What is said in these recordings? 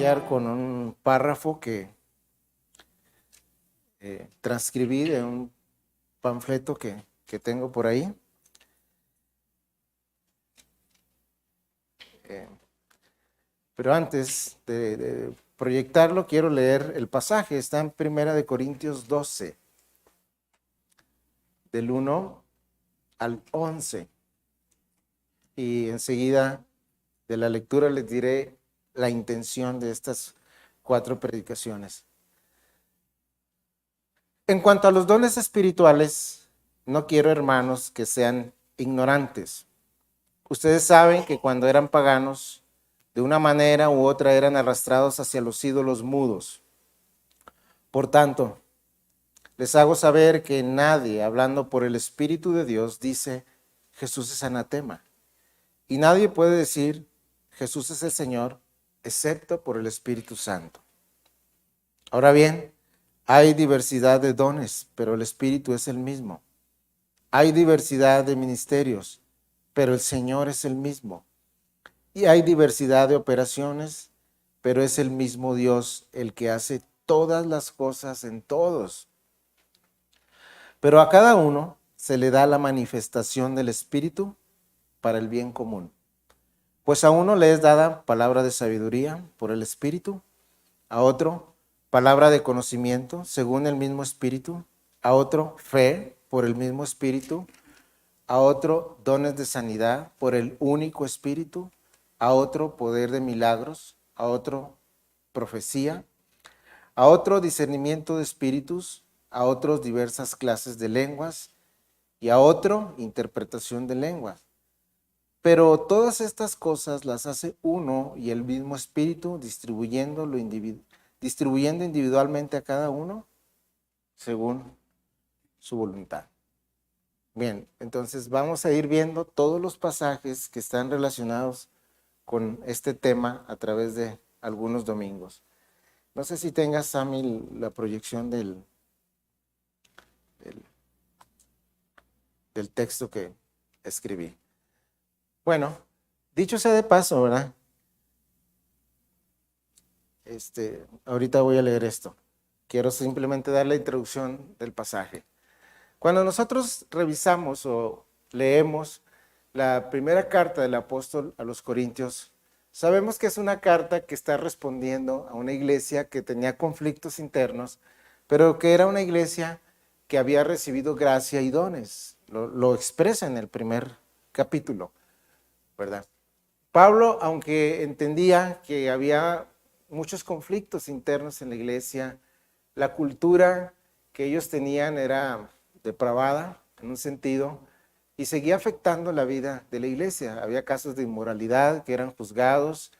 iniciar con un párrafo que transcribí de un panfleto que tengo por ahí. Pero antes de proyectarlo, quiero leer el pasaje. Está en 1 Corintios 12, del 1 al 11. Y enseguida de la lectura les diré la intención de estas 4 predicaciones. En cuanto a los dones espirituales, no quiero, hermanos, que sean ignorantes. Ustedes saben que cuando eran paganos, de una manera u otra eran arrastrados hacia los ídolos mudos. Por tanto, les hago saber que nadie, hablando por el Espíritu de Dios, dice Jesús es anatema. Y nadie puede decir Jesús es el Señor, excepto por el Espíritu Santo. Ahora bien, hay diversidad de dones, pero el Espíritu es el mismo. Hay diversidad de ministerios, pero el Señor es el mismo. Y hay diversidad de operaciones, pero es el mismo Dios el que hace todas las cosas en todos. Pero a cada uno se le da la manifestación del Espíritu para el bien común. Pues a uno le es dada palabra de sabiduría por el Espíritu, a otro palabra de conocimiento según el mismo Espíritu, a otro fe por el mismo Espíritu, a otro dones de sanidad por el único Espíritu, a otro poder de milagros, a otro profecía, a otro discernimiento de espíritus, a otros diversas clases de lenguas y a otro interpretación de lenguas. Pero todas estas cosas las hace uno y el mismo Espíritu, distribuyendo individualmente a cada uno según su voluntad. Bien, entonces vamos a ir viendo todos los pasajes que están relacionados con este tema a través de algunos domingos. No sé si tengas, Sammy, la proyección del texto que escribí. Bueno, dicho sea de paso, ¿verdad? Ahorita voy a leer esto. Quiero simplemente dar la introducción del pasaje. Cuando nosotros revisamos o leemos la primera carta del apóstol a los Corintios, sabemos que es una carta que está respondiendo a una iglesia que tenía conflictos internos, pero que era una iglesia que había recibido gracia y dones. Lo expresa en el primer capítulo, ¿verdad? Pablo, aunque entendía que había muchos conflictos internos en la iglesia, la cultura que ellos tenían era depravada en un sentido y seguía afectando la vida de la iglesia. Había casos de inmoralidad que eran juzgados,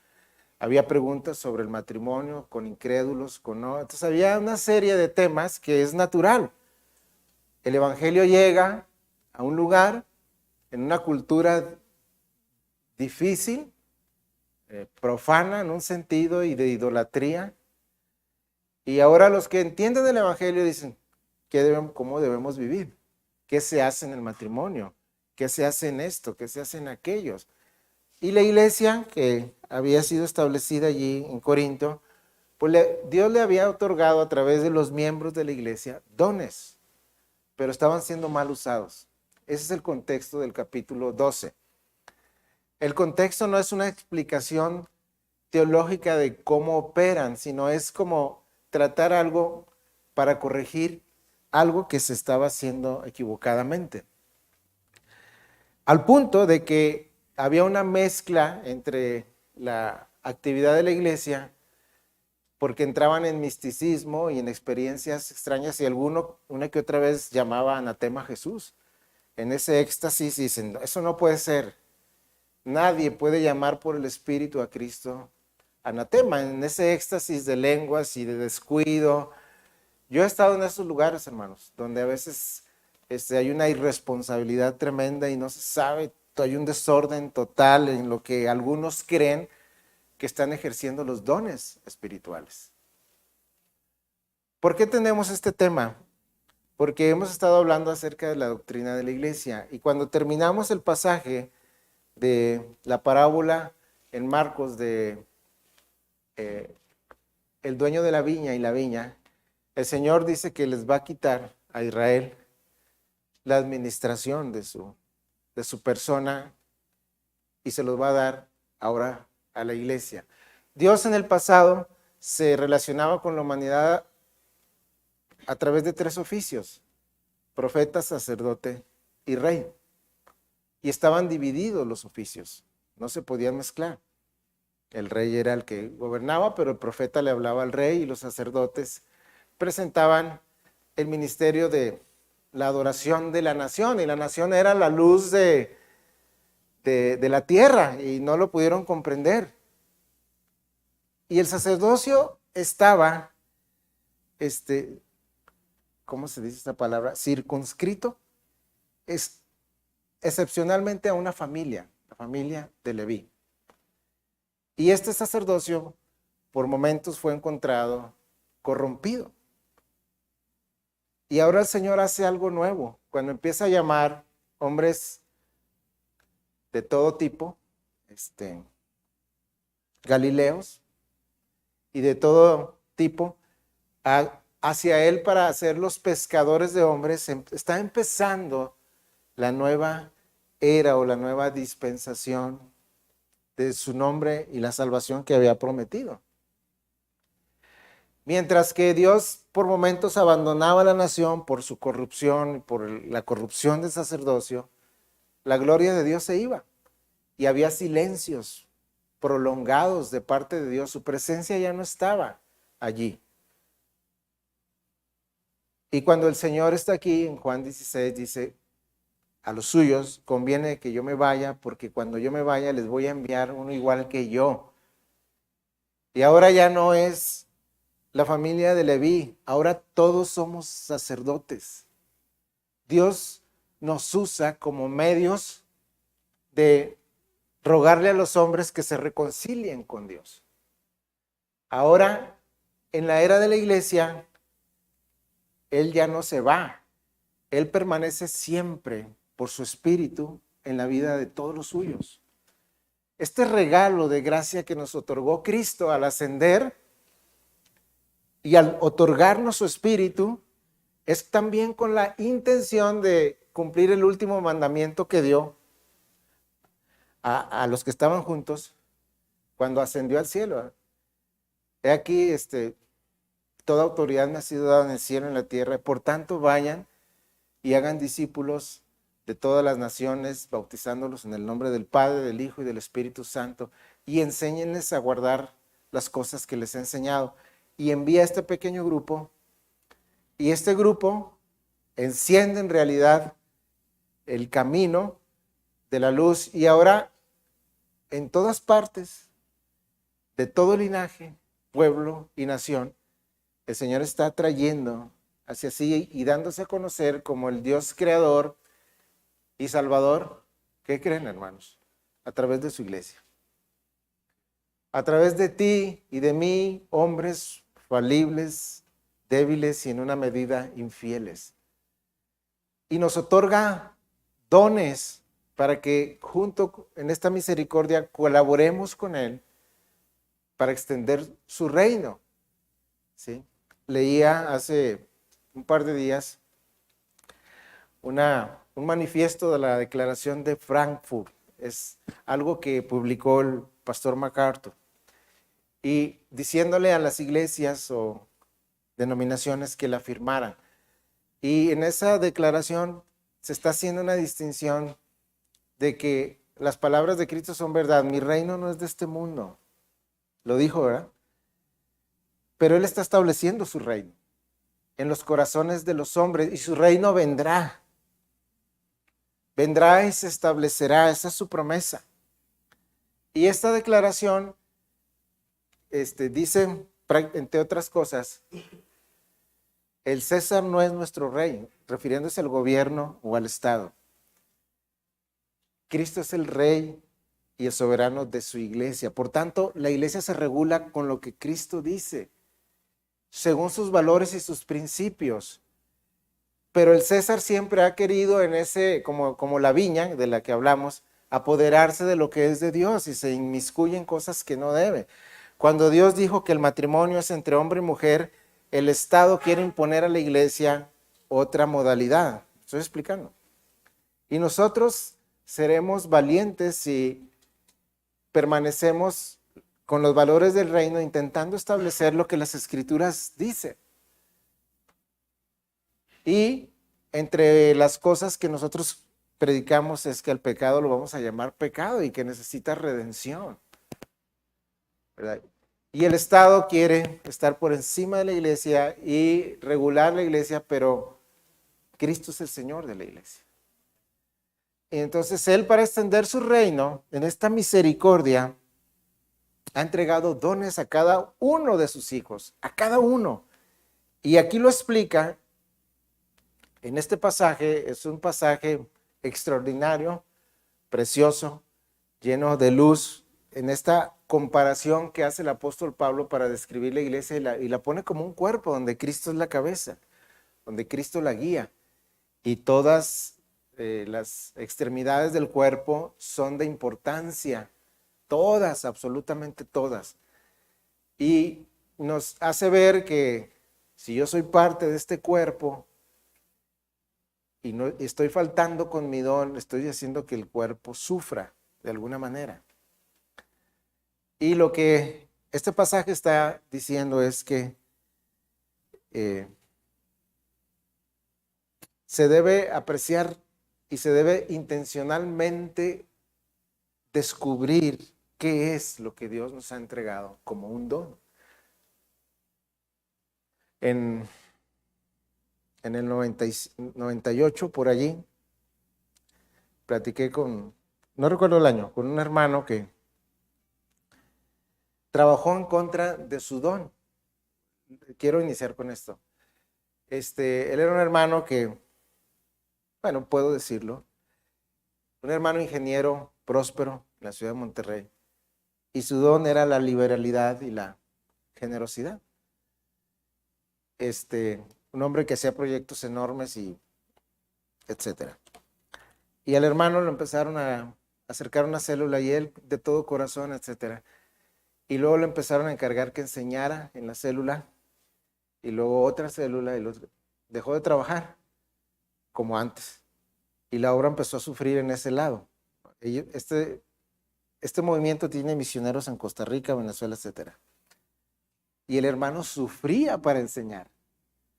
había preguntas sobre el matrimonio con incrédulos, con no. Entonces había una serie de temas que es natural. El evangelio llega a un lugar en una cultura difícil, profana en un sentido y de idolatría. Y ahora los que entienden el evangelio dicen, ¿cómo debemos vivir? ¿Qué se hace en el matrimonio? ¿Qué se hace en esto? ¿Qué se hace en aquellos? Y la iglesia que había sido establecida allí en Corinto, pues Dios le había otorgado a través de los miembros de la iglesia dones, pero estaban siendo mal usados. Ese es el contexto del capítulo 12. El contexto no es una explicación teológica de cómo operan, sino es como tratar algo para corregir algo que se estaba haciendo equivocadamente. Al punto de que había una mezcla entre la actividad de la iglesia, porque entraban en misticismo y en experiencias extrañas, y una que otra vez llamaba anatema a Jesús. En ese éxtasis dicen, eso no puede ser. Nadie puede llamar por el Espíritu a Cristo anatema, en ese éxtasis de lenguas y de descuido. Yo he estado en esos lugares, hermanos, donde a veces hay una irresponsabilidad tremenda y no se sabe, hay un desorden total en lo que algunos creen que están ejerciendo los dones espirituales. ¿Por qué tenemos este tema? Porque hemos estado hablando acerca de la doctrina de la iglesia y cuando terminamos el pasaje de la parábola en Marcos de el dueño de la viña y la viña, el Señor dice que les va a quitar a Israel la administración de su persona y se los va a dar ahora a la iglesia. Dios en el pasado se relacionaba con la humanidad a través de 3 oficios: profeta, sacerdote y rey. Y estaban divididos los oficios, no se podían mezclar. El rey era el que gobernaba, pero el profeta le hablaba al rey y los sacerdotes presentaban el ministerio de la adoración de la nación, y la nación era la luz de la tierra, y no lo pudieron comprender. Y el sacerdocio estaba, ¿cómo se dice esta palabra? Circunscrito, excepcionalmente a una familia, la familia de Leví. Y este sacerdocio por momentos fue encontrado corrompido. Y ahora el Señor hace algo nuevo, cuando empieza a llamar hombres de todo tipo, galileos y de todo tipo, hacia Él para hacerlos pescadores de hombres. Está empezando la nueva era o la nueva dispensación de su nombre y la salvación que había prometido. Mientras que Dios por momentos abandonaba a la nación por su corrupción, por la corrupción del sacerdocio, la gloria de Dios se iba y había silencios prolongados de parte de Dios. Su presencia ya no estaba allí. Y cuando el Señor está aquí, en Juan 16, dice: a los suyos conviene que yo me vaya, porque cuando yo me vaya les voy a enviar uno igual que yo. Y ahora ya no es la familia de Leví, ahora todos somos sacerdotes. Dios nos usa como medios de rogarle a los hombres que se reconcilien con Dios. Ahora, en la era de la iglesia, Él ya no se va. Él permanece siempre por su espíritu en la vida de todos los suyos. Este regalo de gracia que nos otorgó Cristo al ascender y al otorgarnos su espíritu, es también con la intención de cumplir el último mandamiento que dio a los que estaban juntos cuando ascendió al cielo. He aquí, toda autoridad me ha sido dada en el cielo y en la tierra, por tanto vayan y hagan discípulos de todas las naciones, bautizándolos en el nombre del Padre, del Hijo y del Espíritu Santo, y enséñenles a guardar las cosas que les he enseñado. Y envía a este pequeño grupo, y este grupo enciende en realidad el camino de la luz, y ahora en todas partes, de todo linaje, pueblo y nación, el Señor está trayendo hacia sí y dándose a conocer como el Dios creador y salvador. ¿Qué creen, hermanos? A través de su iglesia. A través de ti y de mí, hombres falibles, débiles y en una medida infieles. Y nos otorga dones para que junto en esta misericordia colaboremos con Él para extender su reino. ¿Sí? Leía hace un par de días un manifiesto de la Declaración de Frankfurt. Es algo que publicó el pastor MacArthur, y diciéndole a las iglesias o denominaciones que la firmaran. Y en esa declaración se está haciendo una distinción de que las palabras de Cristo son verdad. Mi reino no es de este mundo. Lo dijo, ¿verdad? Pero Él está estableciendo su reino en los corazones de los hombres, y su reino vendrá. Vendrá y se establecerá. Esa es su promesa. Y esta declaración dice, entre otras cosas, el César no es nuestro rey, refiriéndose al gobierno o al Estado. Cristo es el rey y el soberano de su iglesia. Por tanto, la iglesia se regula con lo que Cristo dice, según sus valores y sus principios. Pero el César siempre ha querido en como la viña de la que hablamos, apoderarse de lo que es de Dios y se inmiscuye en cosas que no debe. Cuando Dios dijo que el matrimonio es entre hombre y mujer, el Estado quiere imponer a la iglesia otra modalidad. Estoy explicando. Y nosotros seremos valientes si permanecemos con los valores del reino, intentando establecer lo que las Escrituras dicen. Y entre las cosas que nosotros predicamos es que el pecado lo vamos a llamar pecado y que necesita redención, ¿verdad? Y el Estado quiere estar por encima de la iglesia y regular la iglesia, pero Cristo es el Señor de la iglesia. Y entonces Él, para extender su reino, en esta misericordia, ha entregado dones a cada uno de sus hijos, a cada uno. Y aquí lo explica en este pasaje. Es un pasaje extraordinario, precioso, lleno de luz, en esta comparación que hace el apóstol Pablo para describir la iglesia y la pone como un cuerpo donde Cristo es la cabeza, donde Cristo la guía. Y todas las extremidades del cuerpo son de importancia, todas, absolutamente todas. Y nos hace ver que si yo soy parte de este cuerpo y no estoy faltando con mi don, estoy haciendo que el cuerpo sufra de alguna manera. Y lo que este pasaje está diciendo es que se debe apreciar y se debe intencionalmente descubrir qué es lo que Dios nos ha entregado como un don. En el 98, por allí, platiqué no recuerdo el año, con un hermano que trabajó en contra de su don. Quiero iniciar con esto. Él era un hermano que, bueno, puedo decirlo, un hermano ingeniero próspero en la ciudad de Monterrey, y su don era la liberalidad y la generosidad. Un hombre que hacía proyectos enormes y etcétera. Y al hermano lo empezaron a acercar una célula y él de todo corazón, etcétera. Y luego le empezaron a encargar que enseñara en la célula y luego otra célula y dejó de trabajar como antes. Y la obra empezó a sufrir en ese lado. Este movimiento tiene misioneros en Costa Rica, Venezuela, etcétera. Y el hermano sufría para enseñar.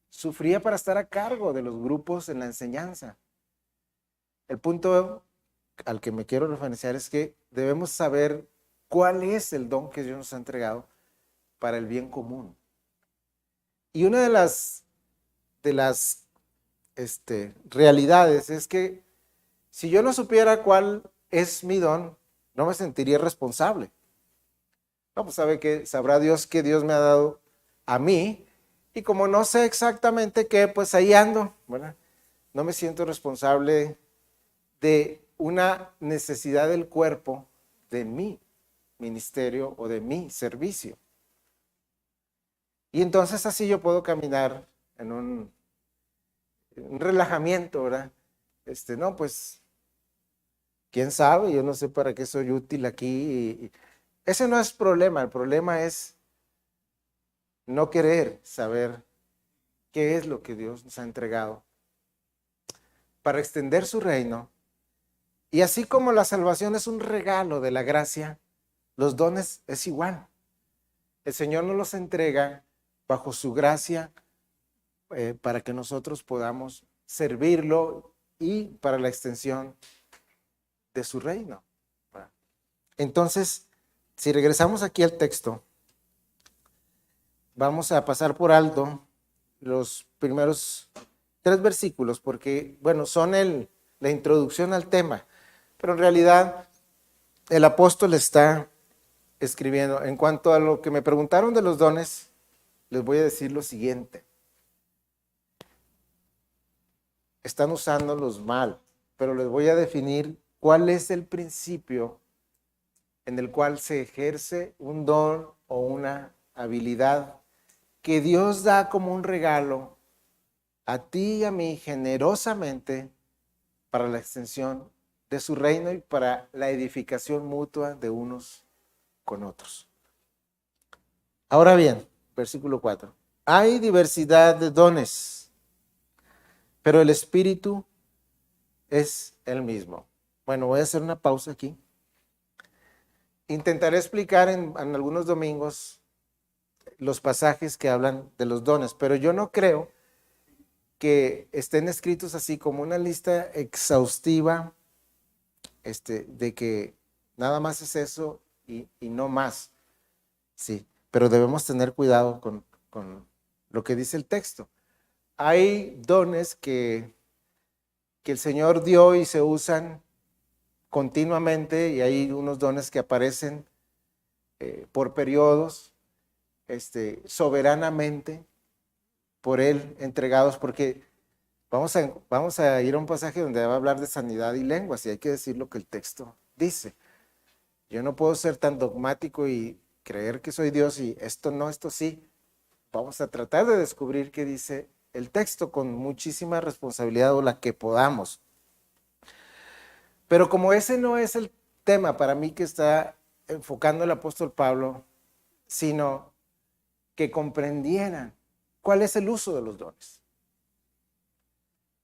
Sufría para estar a cargo de los grupos en la enseñanza. El punto al que me quiero referenciar es que debemos saber cuál es el don que Dios nos ha entregado para el bien común. Y una de las realidades es que si yo no supiera cuál es mi don, no me sentiría responsable. No, pues sabrá Dios que Dios me ha dado a mí, y como no sé exactamente qué, pues ahí ando, ¿verdad? No me siento responsable de una necesidad del cuerpo, de mi ministerio o de mi servicio. Y entonces así yo puedo caminar en un relajamiento, ¿verdad? No, pues, quién sabe, yo no sé para qué soy útil aquí. Ese no es problema, el problema es no querer saber qué es lo que Dios nos ha entregado para extender su reino. Y así como la salvación es un regalo de la gracia, los dones es igual. El Señor nos los entrega bajo su gracia para que nosotros podamos servirlo y para la extensión de su reino. Entonces, si regresamos aquí al texto, vamos a pasar por alto los primeros 3 versículos porque, bueno, son la introducción al tema, pero en realidad el apóstol está escribiendo. En cuanto a lo que me preguntaron de los dones, les voy a decir lo siguiente. Están usándolos mal, pero les voy a definir cuál es el principio en el cual se ejerce un don o una habilidad que Dios da como un regalo a ti y a mí generosamente para la extensión de su reino y para la edificación mutua de unos con otros. Ahora bien, versículo 4. Hay diversidad de dones, pero el Espíritu es el mismo. Bueno, voy a hacer una pausa aquí. Intentaré explicar en algunos domingos los pasajes que hablan de los dones, pero yo no creo que estén escritos así como una lista exhaustiva, de que nada más es eso y no más. Sí, pero debemos tener cuidado con lo que dice el texto. Hay dones que el Señor dio y se usan continuamente, y hay unos dones que aparecen por periodos, soberanamente por Él entregados, porque vamos a ir a un pasaje donde va a hablar de sanidad y lenguas, y hay que decir lo que el texto dice. Yo no puedo ser tan dogmático y creer que soy Dios y esto no, esto sí. Vamos a tratar de descubrir qué dice el texto con muchísima responsabilidad o la que podamos. Pero como ese no es el tema para mí que está enfocando el apóstol Pablo, sino que comprendieran cuál es el uso de los dones.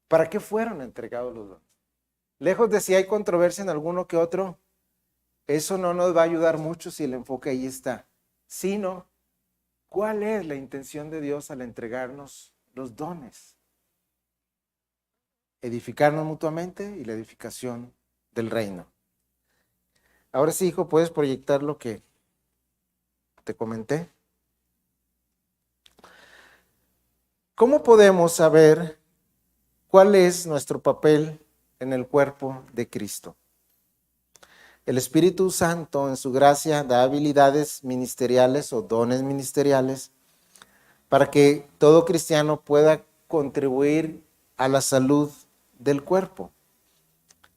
¿Para qué fueron entregados los dones? Lejos de si hay controversia en alguno que otro, eso no nos va a ayudar mucho si el enfoque ahí está, sino cuál es la intención de Dios al entregarnos los dones. Edificarnos mutuamente y la edificación del reino. Ahora sí, hijo, puedes proyectar lo que te comenté. ¿Cómo podemos saber cuál es nuestro papel en el cuerpo de Cristo? El Espíritu Santo en su gracia da habilidades ministeriales o dones ministeriales para que todo cristiano pueda contribuir a la salud del cuerpo.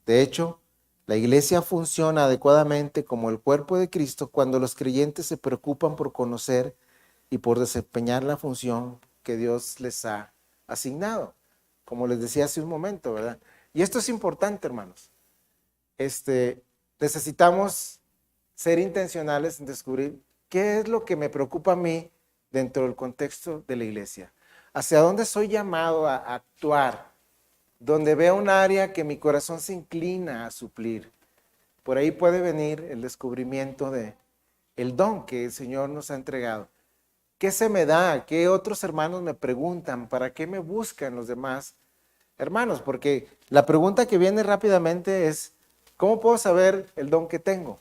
De hecho, la iglesia funciona adecuadamente como el cuerpo de Cristo cuando los creyentes se preocupan por conocer y por desempeñar la función que Dios les ha asignado, como les decía hace un momento, ¿verdad? Y esto es importante, hermanos. Necesitamos ser intencionales en descubrir qué es lo que me preocupa a mí dentro del contexto de la iglesia. Hacia dónde soy llamado a actuar, donde vea un área que mi corazón se inclina a suplir. Por ahí puede venir el descubrimiento de el don que el Señor nos ha entregado. ¿Qué se me da? ¿Qué otros hermanos me preguntan? ¿Para qué me buscan los demás hermanos? Porque la pregunta que viene rápidamente es, ¿cómo puedo saber el don que tengo?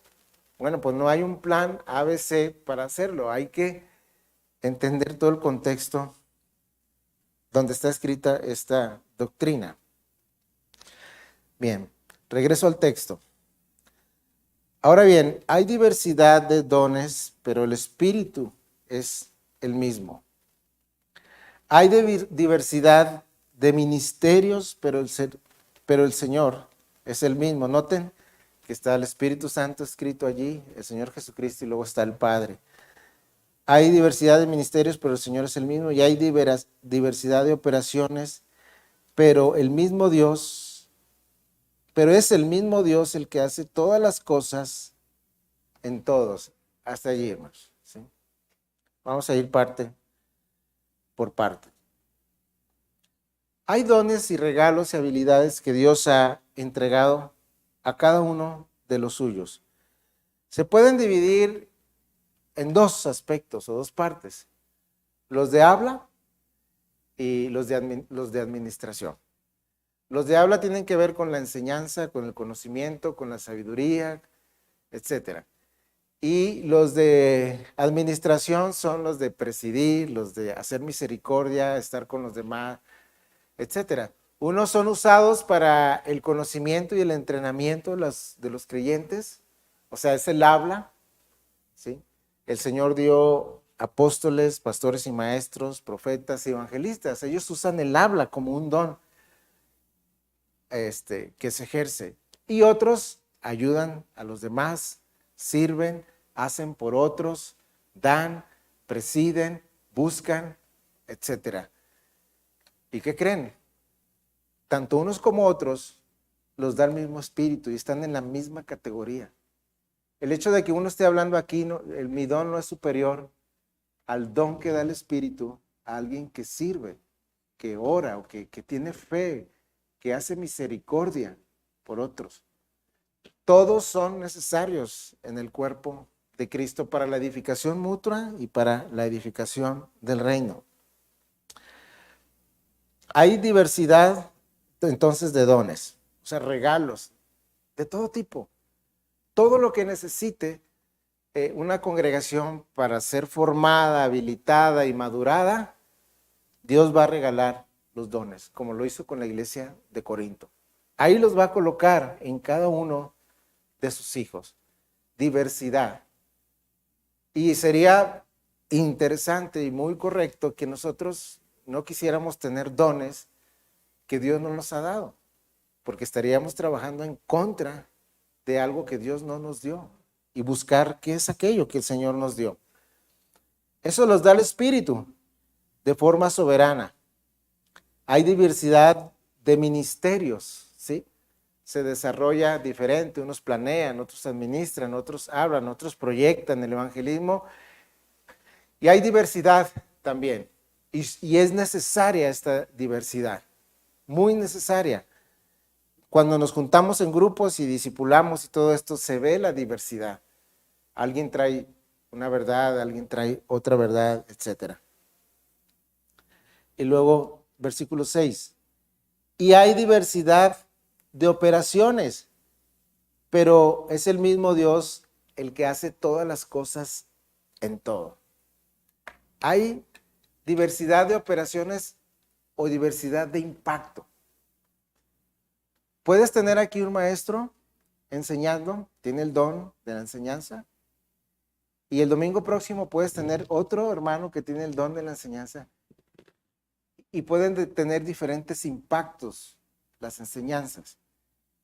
Bueno, pues no hay un plan ABC para hacerlo. Hay que entender todo el contexto donde está escrita esta doctrina. Bien, regreso al texto. Ahora bien, hay diversidad de dones, pero el Espíritu es el mismo. Hay diversidad de ministerios, pero el Señor es el mismo. Noten que está el Espíritu Santo escrito allí, el Señor Jesucristo, y luego está el Padre. Hay diversidad de ministerios, pero el Señor es el mismo. Y hay diversidad de operaciones, pero el mismo Dios, pero es el mismo Dios el que hace todas las cosas en todos. Hasta allí, hermanos. ¿Sí? Vamos a ir parte por parte. Hay dones y regalos y habilidades que Dios ha entregado a cada uno de los suyos. Se pueden dividir en dos aspectos o dos partes, los de habla y los de administración. Los de habla tienen que ver con la enseñanza, con el conocimiento, con la sabiduría, etc. Y los de administración son los de presidir, los de hacer misericordia, estar con los demás, etc. Unos son usados para el conocimiento y el entrenamiento de los creyentes, o sea, es el habla, ¿sí? El Señor dio apóstoles, pastores y maestros, profetas y evangelistas. Ellos usan el habla como un don que se ejerce. Y otros ayudan a los demás, sirven, hacen por otros, dan, presiden, buscan, etc. ¿Y qué creen? Tanto unos como otros los da el mismo espíritu y están en la misma categoría. El hecho de que uno esté hablando aquí, mi don no es superior al don que da el Espíritu a alguien que sirve, que ora o que tiene fe, que hace misericordia por otros. Todos son necesarios en el cuerpo de Cristo para la edificación mutua y para la edificación del reino. Hay diversidad entonces de dones, o sea, regalos de todo tipo. Todo lo que necesite una congregación para ser formada, habilitada y madurada, Dios va a regalar los dones, como lo hizo con la iglesia de Corinto. Ahí los va a colocar en cada uno de sus hijos. Diversidad. Y sería interesante y muy correcto que nosotros no quisiéramos tener dones que Dios no nos ha dado, porque estaríamos trabajando en contra de algo que Dios no nos dio y buscar qué es aquello que el Señor nos dio. Eso los da el Espíritu de forma soberana. Hay diversidad de ministerios, ¿sí? Se desarrolla diferente, unos planean, otros administran, otros hablan, otros proyectan el evangelismo. Y hay diversidad también. Y es necesaria esta diversidad, muy necesaria. Cuando nos juntamos en grupos y discipulamos y todo esto, se ve la diversidad. Alguien trae una verdad, alguien trae otra verdad, etc. Y luego, versículo 6. Y hay diversidad de operaciones, pero es el mismo Dios el que hace todas las cosas en todo. Hay diversidad de operaciones o diversidad de impacto. Puedes tener aquí un maestro enseñando, tiene el don de la enseñanza, y el domingo próximo puedes tener otro hermano que tiene el don de la enseñanza, y pueden tener diferentes impactos las enseñanzas,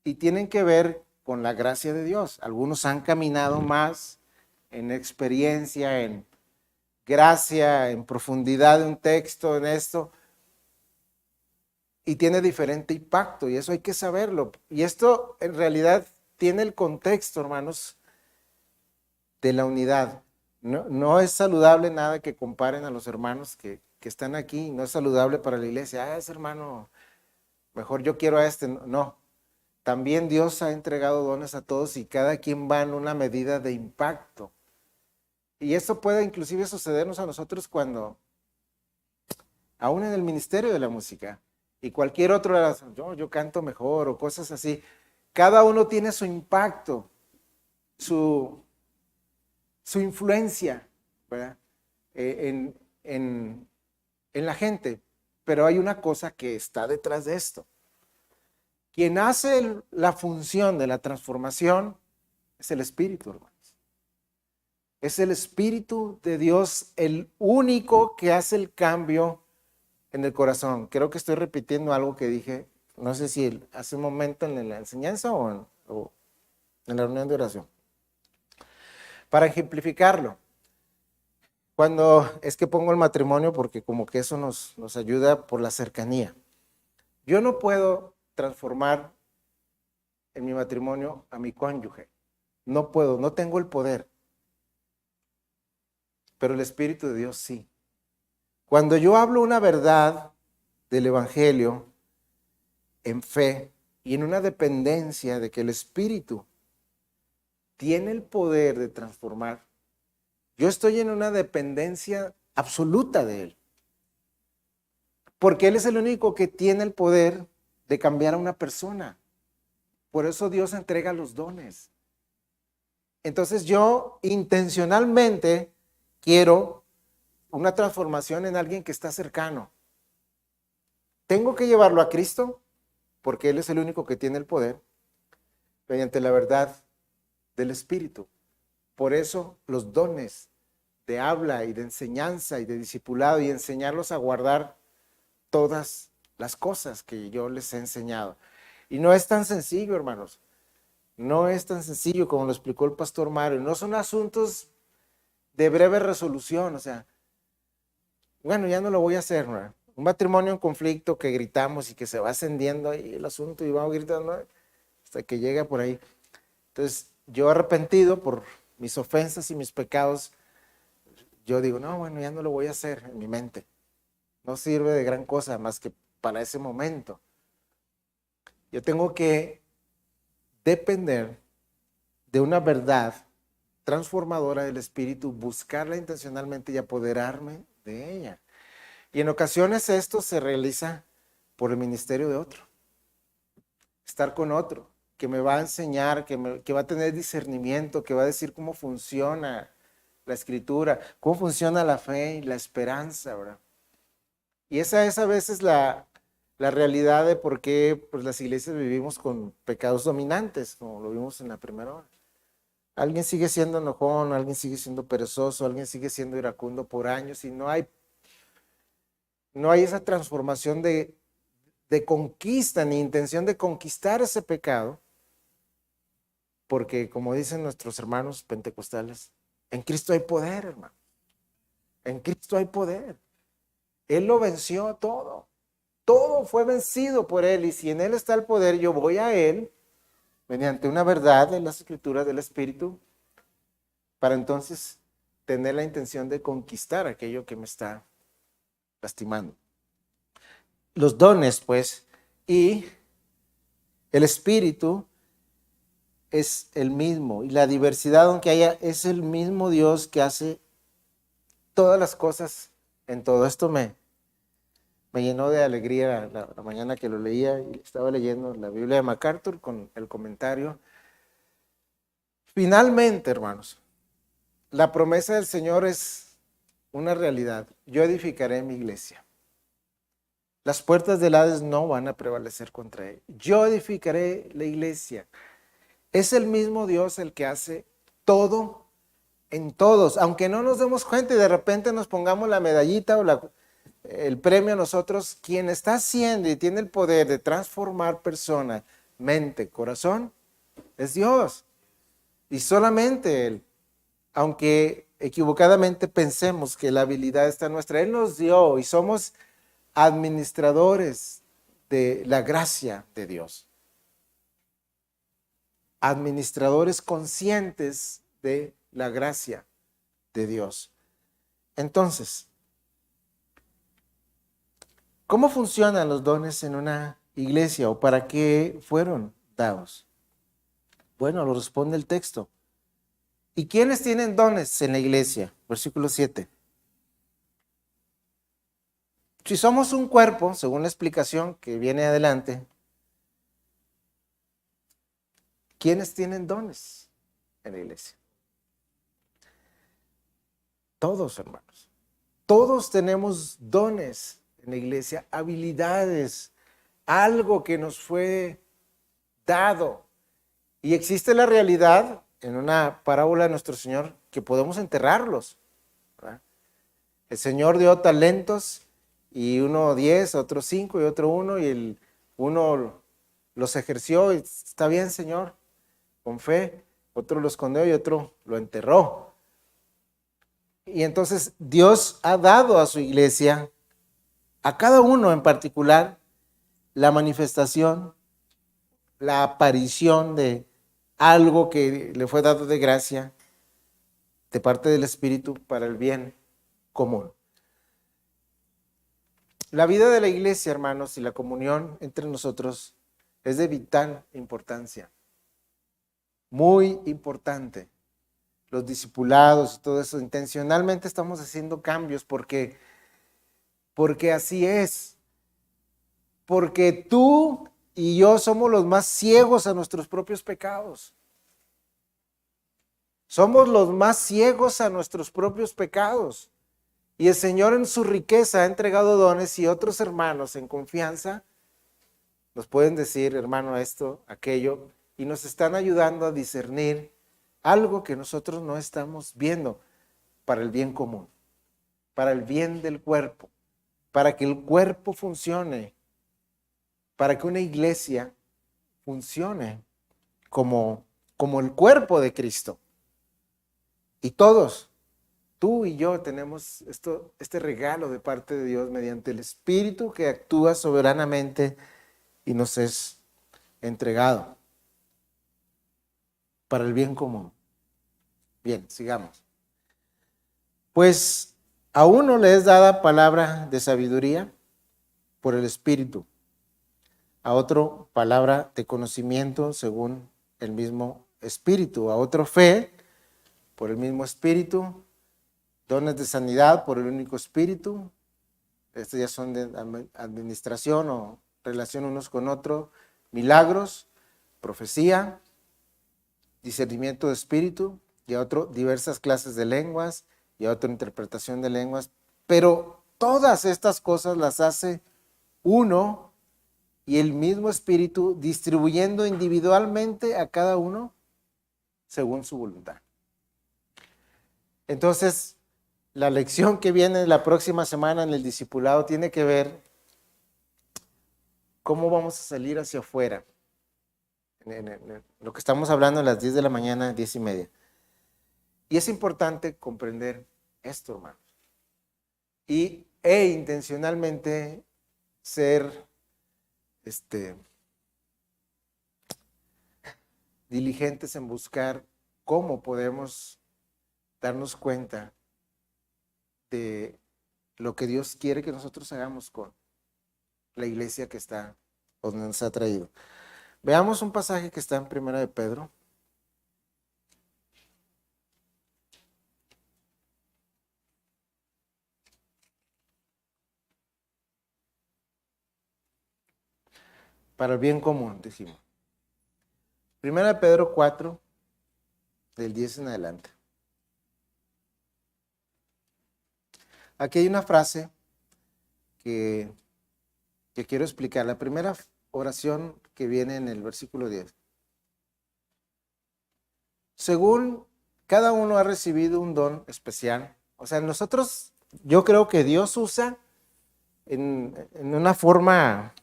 y tienen que ver con la gracia de Dios. Algunos han caminado más en experiencia, en gracia, en profundidad de un texto, en esto, y tiene diferente impacto, y eso hay que saberlo. Y esto en realidad tiene el contexto, hermanos, de la unidad. No es saludable nada que comparen a los hermanos que están aquí, no es saludable para la iglesia. Ese hermano, mejor yo quiero a este. No, también Dios ha entregado dones a todos y cada quien va en una medida de impacto. Y eso puede inclusive sucedernos a nosotros cuando, aún en el ministerio de la música, y cualquier otro, yo canto mejor o cosas así, cada uno tiene su impacto, su influencia, ¿verdad? En la gente, pero hay una cosa que está detrás de esto. Quien hace la función de la transformación es el Espíritu, hermanos. Es el Espíritu de Dios el único que hace el cambio en el corazón. Creo que estoy repitiendo algo que dije, no sé si hace un momento en la enseñanza o en la reunión de oración. Para ejemplificarlo, cuando es que pongo el matrimonio, porque como que eso nos ayuda por la cercanía. Yo no puedo transformar en mi matrimonio a mi cónyuge. No puedo, no tengo el poder. Pero el Espíritu de Dios sí. Cuando yo hablo una verdad del Evangelio en fe y en una dependencia de que el Espíritu tiene el poder de transformar, yo estoy en una dependencia absoluta de Él. Porque Él es el único que tiene el poder de cambiar a una persona. Por eso Dios entrega los dones. Entonces yo intencionalmente quiero una transformación en alguien que está cercano. Tengo que llevarlo a Cristo, porque Él es el único que tiene el poder, mediante la verdad del Espíritu. Por eso los dones de habla y de enseñanza y de discipulado y enseñarlos a guardar todas las cosas que yo les he enseñado. Y no es tan sencillo, hermanos. No es tan sencillo como lo explicó el pastor Mario. No son asuntos de breve resolución. O sea, bueno, ya no lo voy a hacer, ¿no? Un matrimonio en conflicto que gritamos y que se va ascendiendo ahí el asunto y vamos gritando hasta que llega por ahí. Entonces, yo arrepentido por mis ofensas y mis pecados, yo digo, no, bueno, ya no lo voy a hacer en mi mente. No sirve de gran cosa más que para ese momento. Yo tengo que depender de una verdad transformadora del espíritu, buscarla intencionalmente y apoderarme de ella. Y en ocasiones esto se realiza por el ministerio de otro. Estar con otro, que me va a enseñar, que va a tener discernimiento, que va a decir cómo funciona la escritura, cómo funciona la fe y la esperanza, ¿verdad? Y esa es a veces la realidad de por qué pues, las iglesias vivimos con pecados dominantes, como lo vimos en la primera hora. Alguien sigue siendo enojón, alguien sigue siendo perezoso, alguien sigue siendo iracundo por años y no hay esa transformación de conquista ni intención de conquistar ese pecado, porque como dicen nuestros hermanos pentecostales, en Cristo hay poder, hermano. En Cristo hay poder. Él lo venció todo. Todo fue vencido por Él y si en Él está el poder, yo voy a Él mediante una verdad de las escrituras del Espíritu para entonces tener la intención de conquistar aquello que me está lastimando. Los dones, pues, y el Espíritu es el mismo y la diversidad, aunque haya, es el mismo Dios que hace todas las cosas en todo. Esto me llenó de alegría la mañana que lo leía y estaba leyendo la Biblia de MacArthur con el comentario. Finalmente, hermanos, la promesa del Señor es una realidad. Yo edificaré mi iglesia. Las puertas del Hades no van a prevalecer contra él. Yo edificaré la iglesia. Es el mismo Dios el que hace todo en todos, aunque no nos demos cuenta y de repente nos pongamos la medallita o el premio a nosotros, quien está haciendo y tiene el poder de transformar persona, mente, corazón, es Dios. Y solamente Él, aunque equivocadamente pensemos que la habilidad está nuestra, Él nos dio y somos administradores de la gracia de Dios. Administradores conscientes de la gracia de Dios. Entonces, ¿cómo funcionan los dones en una iglesia o para qué fueron dados? Bueno, lo responde el texto. ¿Y quiénes tienen dones en la iglesia? Versículo 7. Si somos un cuerpo, según la explicación que viene adelante, ¿quiénes tienen dones en la iglesia? Todos, hermanos. Todos tenemos dones en la iglesia, habilidades, algo que nos fue dado. Y existe la realidad, en una parábola de nuestro Señor, que podemos enterrarlos, ¿verdad? El Señor dio talentos y uno 10, otro 5 y otro 1 y el uno los ejerció y está bien, Señor, con fe, otro lo escondió y otro lo enterró. Y entonces Dios ha dado a su iglesia, a cada uno en particular, la manifestación, la aparición de algo que le fue dado de gracia de parte del Espíritu para el bien común. La vida de la iglesia, hermanos, y la comunión entre nosotros es de vital importancia, muy importante. Los discipulados y todo eso, intencionalmente estamos haciendo cambios porque así es. Porque tú y yo somos los más ciegos a nuestros propios pecados. Somos los más ciegos a nuestros propios pecados. Y el Señor en su riqueza ha entregado dones y otros hermanos en confianza nos pueden decir, hermano, esto, aquello, y nos están ayudando a discernir algo que nosotros no estamos viendo para el bien común, para el bien del cuerpo, para que el cuerpo funcione, para que una iglesia funcione como el cuerpo de Cristo. Y todos, tú y yo, tenemos este regalo de parte de Dios mediante el Espíritu que actúa soberanamente y nos es entregado para el bien común. Bien, sigamos. Pues a uno le es dada palabra de sabiduría por el Espíritu, a otro palabra de conocimiento según el mismo Espíritu, a otro fe por el mismo Espíritu, dones de sanidad por el único Espíritu. Estos ya son de administración o relación unos con otros, milagros, profecía, discernimiento de espíritu, y a otro diversas clases de lenguas, y a otro interpretación de lenguas. Pero todas estas cosas las hace uno y el mismo Espíritu, distribuyendo individualmente a cada uno según su voluntad. Entonces, la lección que viene la próxima semana en el discipulado tiene que ver cómo vamos a salir hacia afuera. En lo que estamos hablando a las 10 de la mañana, 10:30. Y es importante comprender esto, hermanos. E intencionalmente ser diligentes en buscar cómo podemos darnos cuenta de lo que Dios quiere que nosotros hagamos con la iglesia que está, donde nos ha traído. Veamos un pasaje que está en 1 de Pedro. Para el bien común, decimos. 1 de Pedro 4, del 10 en adelante. Aquí hay una frase que quiero explicar. La primera oración que viene en el versículo 10. Según cada uno ha recibido un don especial. O sea, nosotros, yo creo que Dios usa en una forma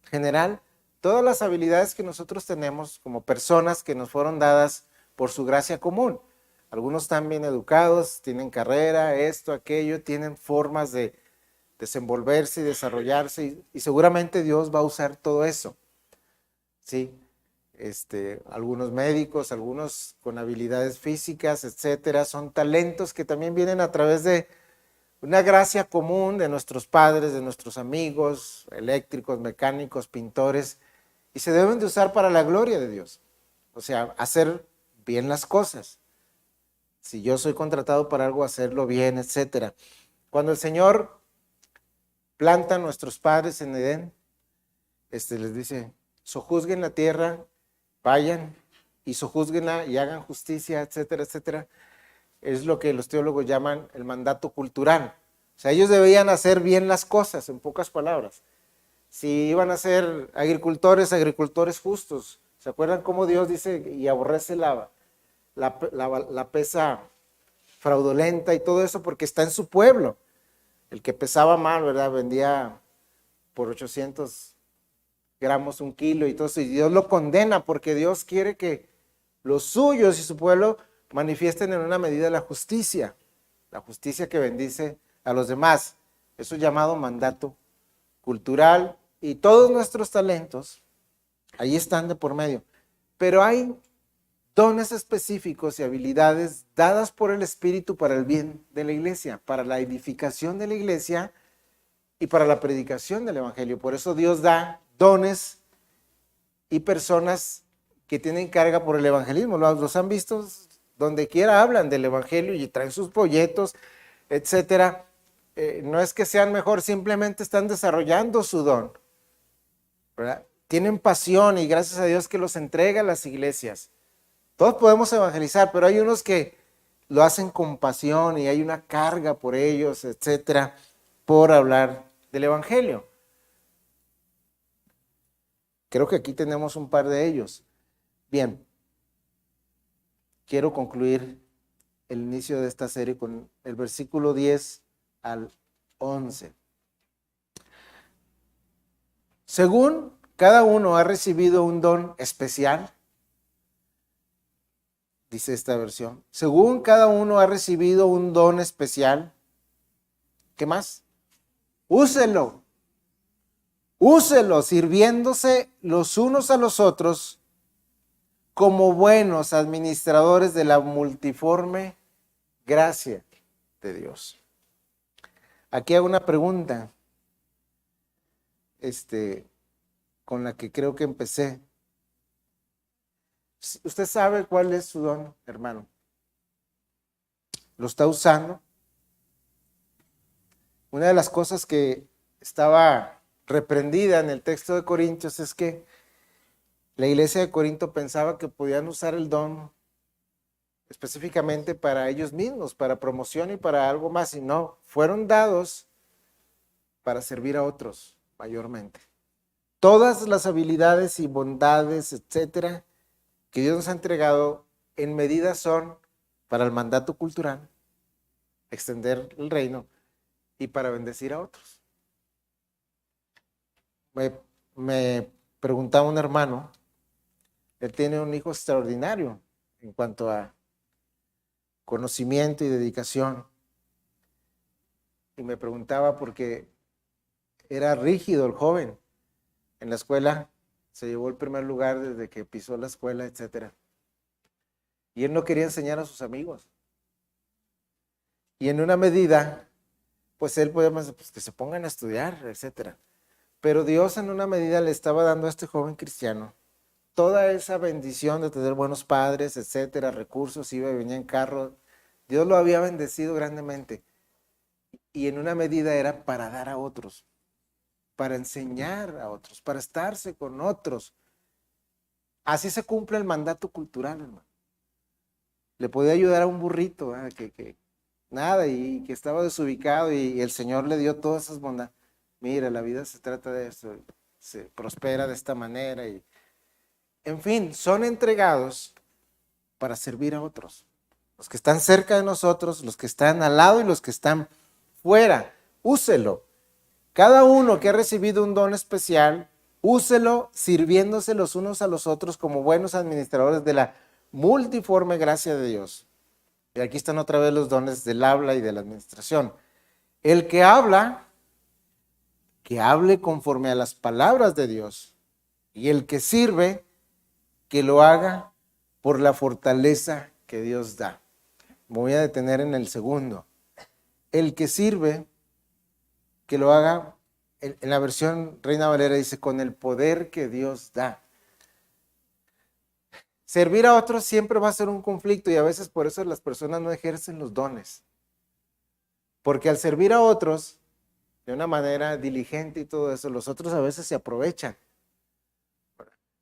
general todas las habilidades que nosotros tenemos como personas que nos fueron dadas por su gracia común. Algunos están bien educados, tienen carrera, esto, aquello, tienen formas de desenvolverse y desarrollarse, y seguramente Dios va a usar todo eso. ¿Sí? Algunos médicos, algunos con habilidades físicas, etcétera, son talentos que también vienen a través de una gracia común de nuestros padres, de nuestros amigos, eléctricos, mecánicos, pintores, y se deben de usar para la gloria de Dios. O sea, hacer bien las cosas. Si yo soy contratado para algo, hacerlo bien, etcétera. Cuando el Señor planta a nuestros padres en Edén, les dice, sojuzguen la tierra, vayan y sojuzguenla y hagan justicia, etcétera, etcétera. Es lo que los teólogos llaman el mandato cultural. O sea, ellos debían hacer bien las cosas, en pocas palabras. Si iban a ser agricultores, agricultores justos. ¿Se acuerdan cómo Dios dice y aborrece la pesa fraudulenta y todo eso? Porque está en su pueblo. El que pesaba mal, ¿verdad? Vendía por 800 gramos un kilo y todo eso. Y Dios lo condena porque Dios quiere que los suyos y su pueblo manifiesten en una medida la justicia que bendice a los demás. Eso es llamado mandato cultural, y todos nuestros talentos ahí están de por medio. Pero hay dones específicos y habilidades dadas por el Espíritu para el bien de la iglesia, para la edificación de la iglesia y para la predicación del Evangelio. Por eso Dios da dones y personas que tienen carga por el evangelismo. Los han visto donde quiera, hablan del Evangelio y traen sus folletos, etcétera. No es que sean mejor, simplemente están desarrollando su don, ¿verdad? Tienen pasión y gracias a Dios que los entrega a las iglesias. Todos podemos evangelizar, pero hay unos que lo hacen con pasión y hay una carga por ellos, etcétera, por hablar del Evangelio. Creo que aquí tenemos un par de ellos. Bien, quiero concluir el inicio de esta serie con el versículo 10 al 11. Según cada uno ha recibido un don especial, dice esta versión, según cada uno ha recibido un don especial, ¿qué más? Úselo, sirviéndose los unos a los otros como buenos administradores de la multiforme gracia. de Dios. Aquí hago una pregunta, con la que creo que empecé. ¿Usted sabe cuál es su don, hermano? ¿Lo está usando? Una de las cosas que estaba reprendida en el texto de Corintios es que la iglesia de Corinto pensaba que podían usar el don específicamente para ellos mismos, para promoción y para algo más, y no, fueron dados para servir a otros mayormente. Todas las habilidades y bondades, etcétera, que Dios nos ha entregado en medida son para el mandato cultural, extender el reino y para bendecir a otros. Me preguntaba un hermano, él tiene un hijo extraordinario en cuanto a conocimiento y dedicación, y me preguntaba porque era rígido el joven en la escuela, se llevó el primer lugar desde que pisó la escuela, etcétera, y él no quería enseñar a sus amigos, y en una medida pues él podía más, pues, que se pongan a estudiar, etcétera, pero Dios en una medida le estaba dando a este joven cristiano toda esa bendición de tener buenos padres, etcétera, recursos, iba y venía en carro. Dios lo había bendecido grandemente. Y en una medida era para dar a otros, para enseñar a otros, para estarse con otros. Así se cumple el mandato cultural, hermano. Le podía ayudar a un burrito, nada, y que estaba desubicado, y el Señor le dio todas esas bondades. Mira, la vida se trata de eso, se prospera de esta manera, y en fin, son entregados para servir a otros. Los que están cerca de nosotros, los que están al lado y los que están fuera. Úselo. Cada uno que ha recibido un don especial, úselo sirviéndose los unos a los otros como buenos administradores de la multiforme gracia de Dios. Y aquí están otra vez los dones del habla y de la administración. El que habla, que hable conforme a las palabras de Dios. Y el que sirve, que lo haga por la fortaleza que Dios da. Me voy a detener en el segundo. El que sirve, que lo haga, en la versión Reina Valera dice, con el poder que Dios da. Servir a otros siempre va a ser un conflicto, y a veces por eso las personas no ejercen los dones. Porque al servir a otros de una manera diligente y todo eso, los otros a veces se aprovechan.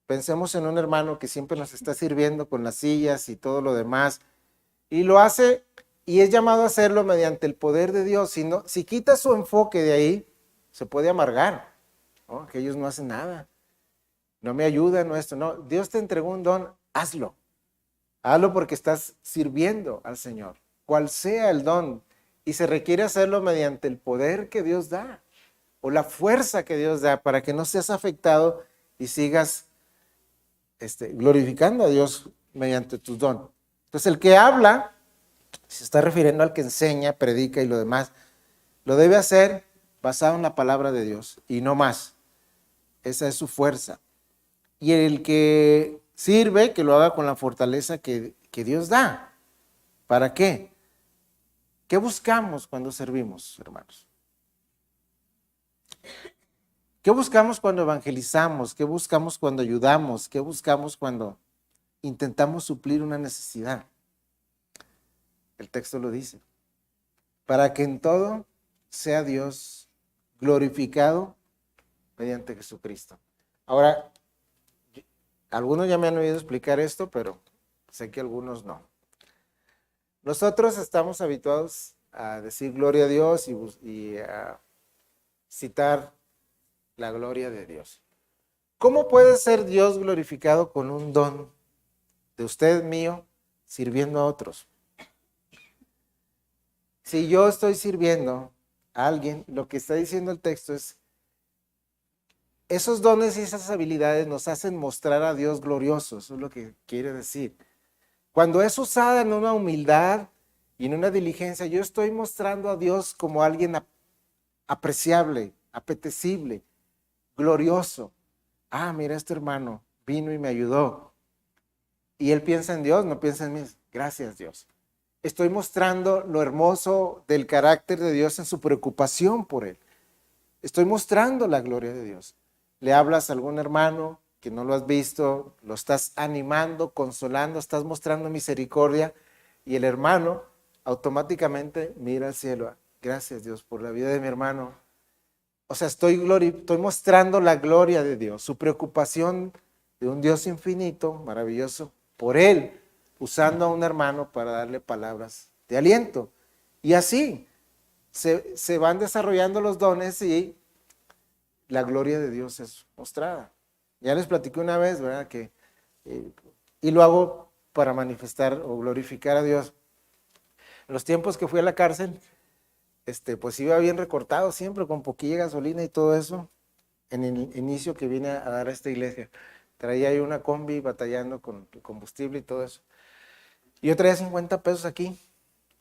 Pensemos en un hermano que siempre nos está sirviendo con las sillas y todo lo demás, y lo hace, y es llamado a hacerlo mediante el poder de Dios. Si quita su enfoque de ahí, se puede amargar, ¿no? Que ellos no hacen nada, no me ayudan, no esto, no. Dios te entregó un don, hazlo. Hazlo porque estás sirviendo al Señor, cual sea el don, y se requiere hacerlo mediante el poder que Dios da, o la fuerza que Dios da, para que no seas afectado y sigas glorificando a Dios mediante tus dones. Entonces el que habla, se está refiriendo al que enseña, predica y lo demás, lo debe hacer basado en la palabra de Dios y no más. Esa es su fuerza. Y el que sirve, que lo haga con la fortaleza que Dios da. ¿Para qué? ¿Qué buscamos cuando servimos, hermanos? ¿Qué buscamos cuando evangelizamos? ¿Qué buscamos cuando ayudamos? ¿Qué buscamos cuando intentamos suplir una necesidad? El texto lo dice. Para que en todo sea Dios glorificado mediante Jesucristo. Ahora, algunos ya me han oído explicar esto, pero sé que algunos no. Nosotros estamos habituados a decir gloria a Dios y a citar la gloria de Dios. ¿Cómo puede ser Dios glorificado con un don de usted, mío, sirviendo a otros? Si yo estoy sirviendo a alguien, lo que está diciendo el texto es, esos dones y esas habilidades nos hacen mostrar a Dios glorioso, eso es lo que quiere decir. Cuando es usada en una humildad y en una diligencia, yo estoy mostrando a Dios como alguien apreciable, apetecible, glorioso. Ah, mira, este hermano vino y me ayudó. Y él piensa en Dios, no piensa en mí. Gracias, Dios. estoy mostrando lo hermoso del carácter de Dios en su preocupación por él. Estoy mostrando la gloria de Dios. Le hablas a algún hermano que no lo has visto, lo estás animando, consolando, estás mostrando misericordia y el hermano automáticamente mira al cielo. Gracias, Dios, por la vida de mi hermano. O sea, estoy mostrando la gloria de Dios, su preocupación de un Dios infinito, maravilloso, por él, usando a un hermano para darle palabras de aliento. Y así se van desarrollando los dones y la gloria de Dios es mostrada. Ya les platiqué una vez, ¿verdad? Y lo hago para manifestar o glorificar a Dios. En los tiempos que fui a la cárcel, pues iba bien recortado siempre, con poquilla gasolina y todo eso, en el inicio que vine a dar a esta iglesia. Traía yo una combi batallando con el combustible y todo eso. Y yo traía 50 pesos aquí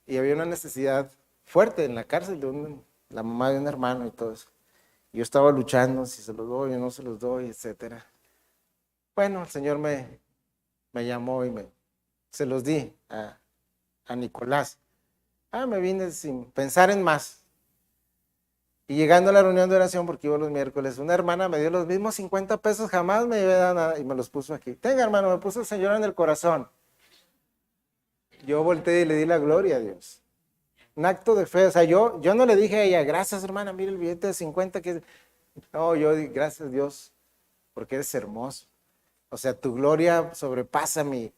y había una necesidad fuerte en la cárcel de la mamá de un hermano y todo eso. Yo estaba luchando si se los doy o no se los doy, etcétera. Bueno, el Señor me llamó y se los di a Nicolás. Me vine sin pensar en más. Y llegando a la reunión de oración, porque iba los miércoles, una hermana me dio los mismos 50 pesos, jamás me había dado nada y me los puso aquí. Tenga, hermano, me puso el Señor en el corazón. Yo volteé y le di la gloria a Dios. Un acto de fe. O sea, yo no le dije a ella, gracias, hermana, mire el billete de 50 que... No, yo di gracias, Dios, porque eres hermoso. O sea, tu gloria sobrepasa mi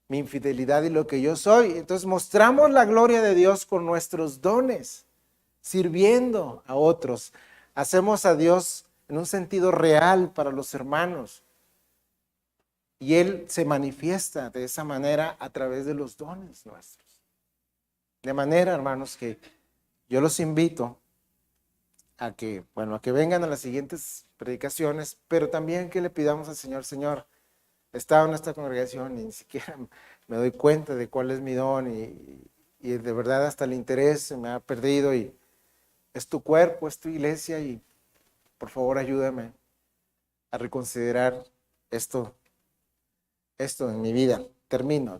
infidelidad y lo que yo soy. Entonces mostramos la gloria de Dios con nuestros dones, sirviendo a otros. Hacemos a Dios en un sentido real para los hermanos. Y Él se manifiesta de esa manera a través de los dones nuestros. De manera, hermanos, que yo los invito a que vengan a las siguientes predicaciones, pero también que le pidamos al Señor, Señor, he estado en esta congregación y ni siquiera me doy cuenta de cuál es mi don y de verdad hasta el interés se me ha perdido y es tu cuerpo, es tu iglesia y por favor ayúdame a reconsiderar esto en mi vida. Termino.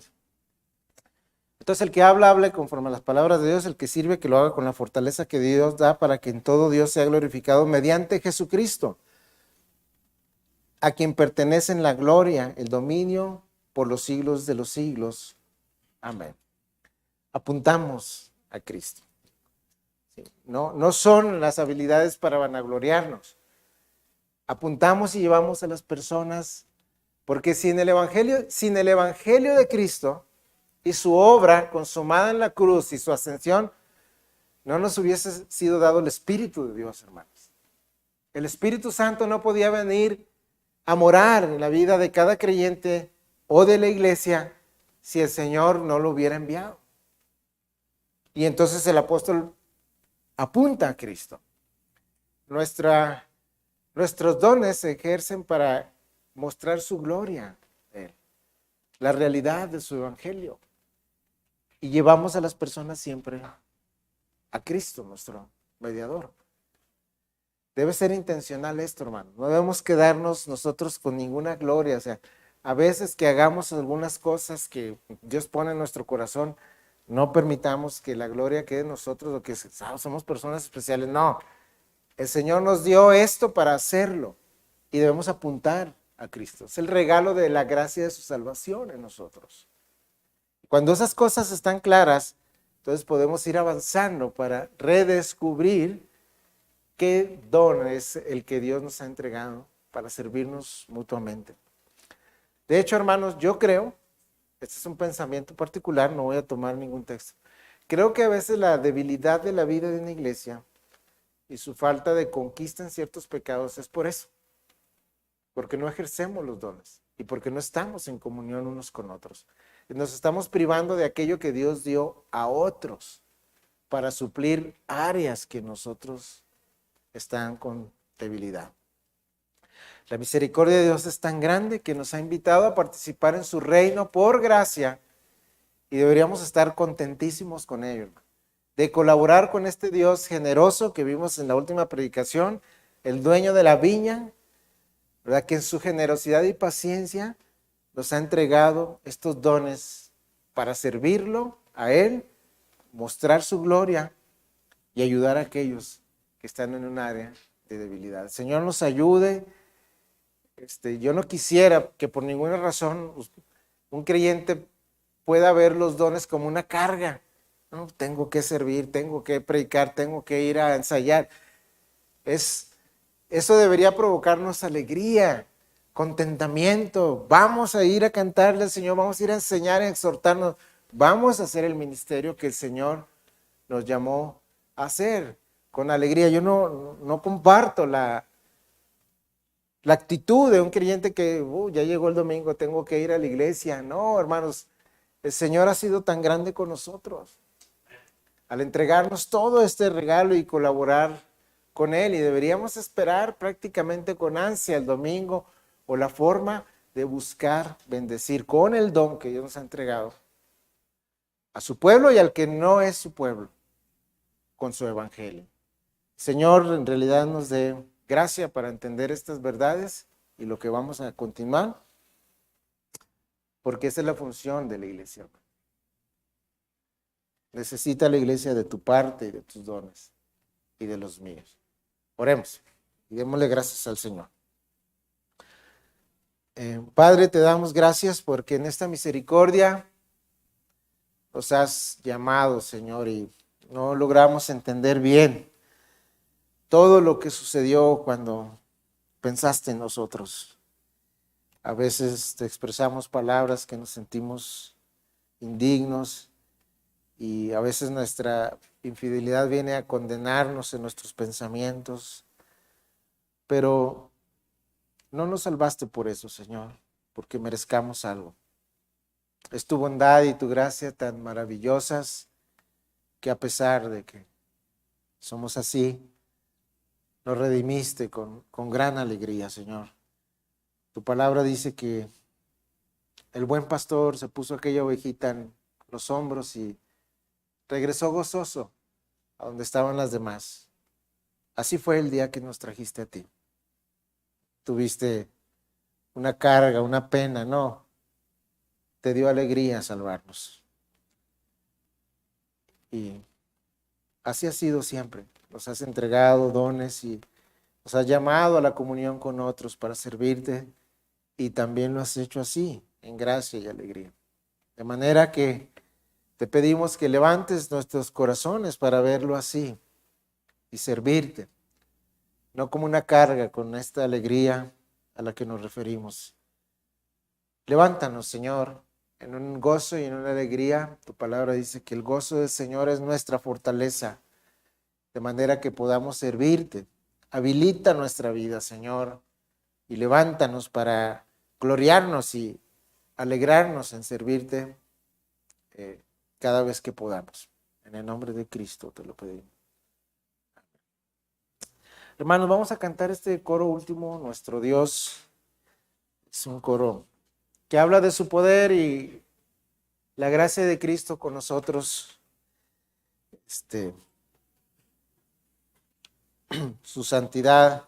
Entonces el que hable conforme a las palabras de Dios, el que sirve que lo haga con la fortaleza que Dios da para que en todo Dios sea glorificado mediante Jesucristo, a quien pertenecen la gloria, el dominio por los siglos de los siglos. Amén. Apuntamos a Cristo. Sí, no son las habilidades para vanagloriarnos. Apuntamos y llevamos a las personas, porque sin el evangelio de Cristo y su obra consumada en la cruz y su ascensión, no nos hubiese sido dado el Espíritu de Dios, hermanos. El Espíritu Santo no podía venir a morar en la vida de cada creyente o de la iglesia si el Señor no lo hubiera enviado. Y entonces el apóstol apunta a Cristo. Nuestros dones se ejercen para mostrar su gloria, la realidad de su evangelio. Y llevamos a las personas siempre a Cristo, nuestro mediador. Debe ser intencional esto, hermano. No debemos quedarnos nosotros con ninguna gloria. O sea, a veces que hagamos algunas cosas que Dios pone en nuestro corazón, no permitamos que la gloria quede en nosotros o que somos personas especiales. No, el Señor nos dio esto para hacerlo y debemos apuntar a Cristo. Es el regalo de la gracia de su salvación en nosotros. Cuando esas cosas están claras, entonces podemos ir avanzando para redescubrir qué don es el que Dios nos ha entregado para servirnos mutuamente. De hecho, hermanos, yo creo, este es un pensamiento particular, no voy a tomar ningún texto. Creo que a veces la debilidad de la vida de una iglesia y su falta de conquista en ciertos pecados es por eso. Porque no ejercemos los dones y porque no estamos en comunión unos con otros. Nos estamos privando de aquello que Dios dio a otros para suplir áreas que nosotros están con debilidad. La misericordia de Dios es tan grande que nos ha invitado a participar en su reino por gracia y deberíamos estar contentísimos con ello, de colaborar con este Dios generoso que vimos en la última predicación, el dueño de la viña, ¿verdad? Que en su generosidad y paciencia nos ha entregado estos dones para servirlo a Él, mostrar su gloria y ayudar a aquellos que están en un área de debilidad. El Señor nos ayude. Yo no quisiera que por ninguna razón un creyente pueda ver los dones como una carga. ¿No? Tengo que servir, tengo que predicar, tengo que ir a ensayar. Eso debería provocarnos alegría, contentamiento. Vamos a ir a cantarle al Señor, vamos a ir a enseñar, a exhortarnos. Vamos a hacer el ministerio que el Señor nos llamó a hacer con alegría. Yo no comparto la actitud de un creyente que ya llegó el domingo, tengo que ir a la iglesia. No, hermanos, el Señor ha sido tan grande con nosotros al entregarnos todo este regalo y colaborar con Él, y deberíamos esperar prácticamente con ansia el domingo o la forma de buscar bendecir con el don que Dios nos ha entregado a su pueblo y al que no es su pueblo con su evangelio. Señor, en realidad nos dé gracia para entender estas verdades y lo que vamos a continuar, porque esa es la función de la iglesia. Necesita la iglesia de tu parte y de tus dones y de los míos. Oremos y démosle gracias al Señor. Padre, te damos gracias porque en esta misericordia nos has llamado, Señor, y no logramos entender bien todo lo que sucedió cuando pensaste en nosotros. A veces te expresamos palabras que nos sentimos indignos y a veces nuestra infidelidad viene a condenarnos en nuestros pensamientos, pero no nos salvaste por eso, Señor, porque merezcamos algo. Es tu bondad y tu gracia tan maravillosas que a pesar de que somos así, nos redimiste con gran alegría, Señor. Tu palabra dice que el buen pastor se puso aquella ovejita en los hombros y regresó gozoso a donde estaban las demás. Así fue el día que nos trajiste a ti. Tuviste una carga, una pena, no. Te dio alegría salvarnos. Y así ha sido siempre. Nos has entregado dones y nos has llamado a la comunión con otros para servirte, y también lo has hecho así, en gracia y alegría. De manera que te pedimos que levantes nuestros corazones para verlo así y servirte, no como una carga, con esta alegría a la que nos referimos. Levántanos, Señor, en un gozo y en una alegría. Tu palabra dice que el gozo del Señor es nuestra fortaleza, de manera que podamos servirte. Habilita nuestra vida, Señor, y levántanos para gloriarnos y alegrarnos en servirte cada vez que podamos. En el nombre de Cristo te lo pedimos. Hermanos, vamos a cantar este coro último. Nuestro Dios es un coro que habla de su poder y la gracia de Cristo con nosotros. Su santidad.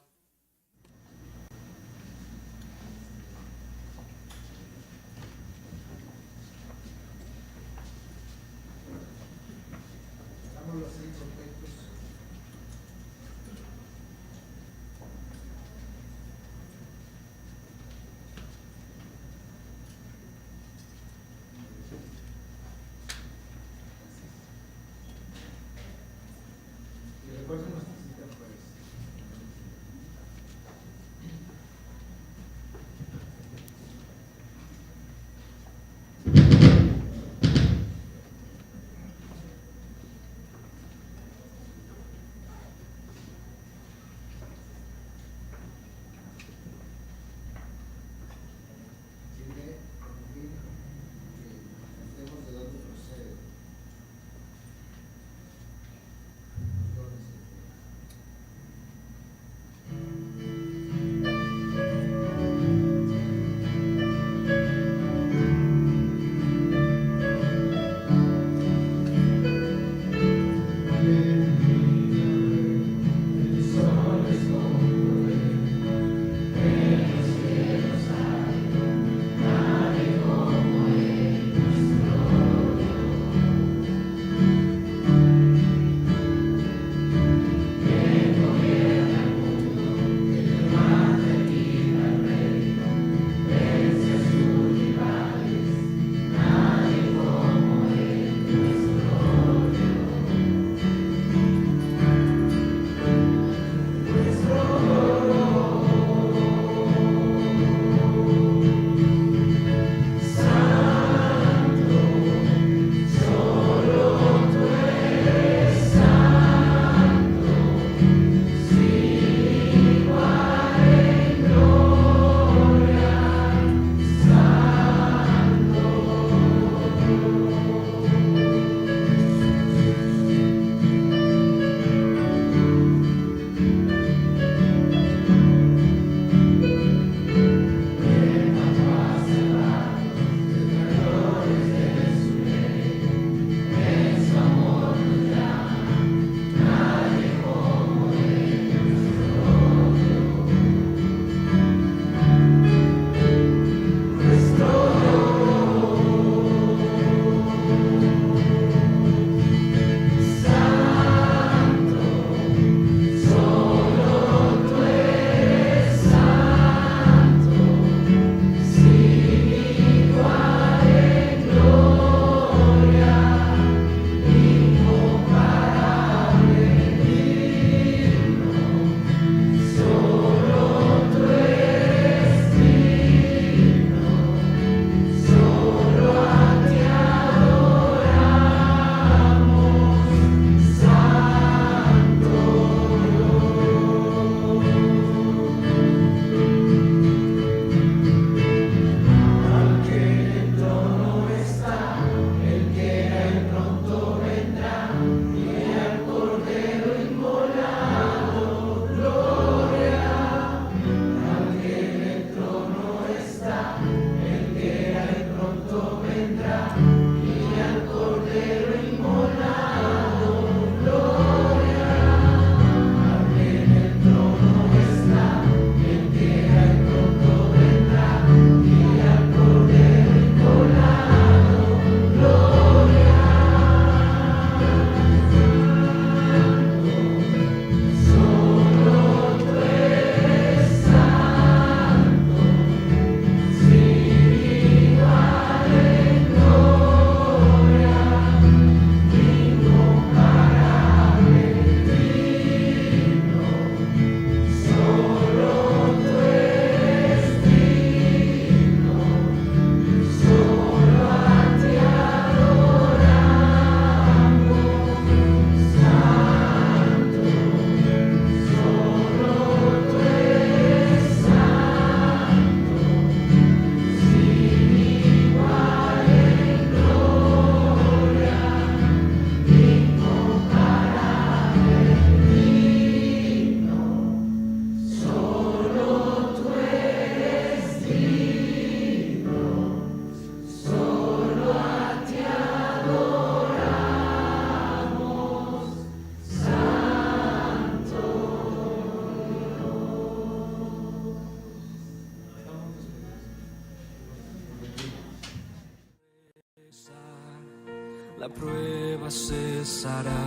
la prueba cesará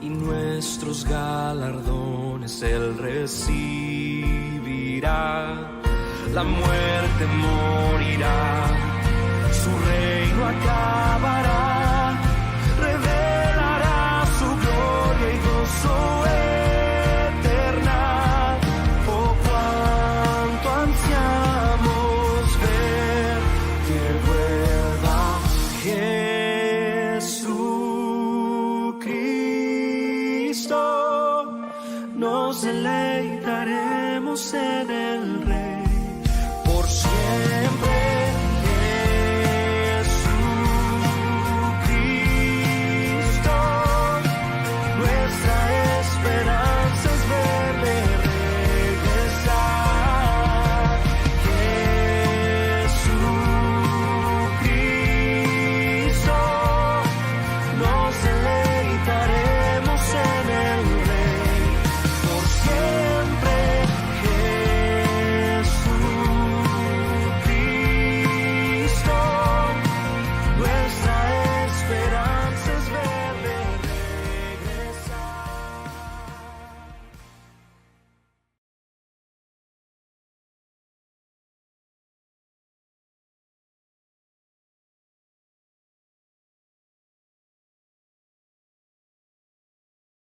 y nuestros galardones Él recibirá. La muerte morirá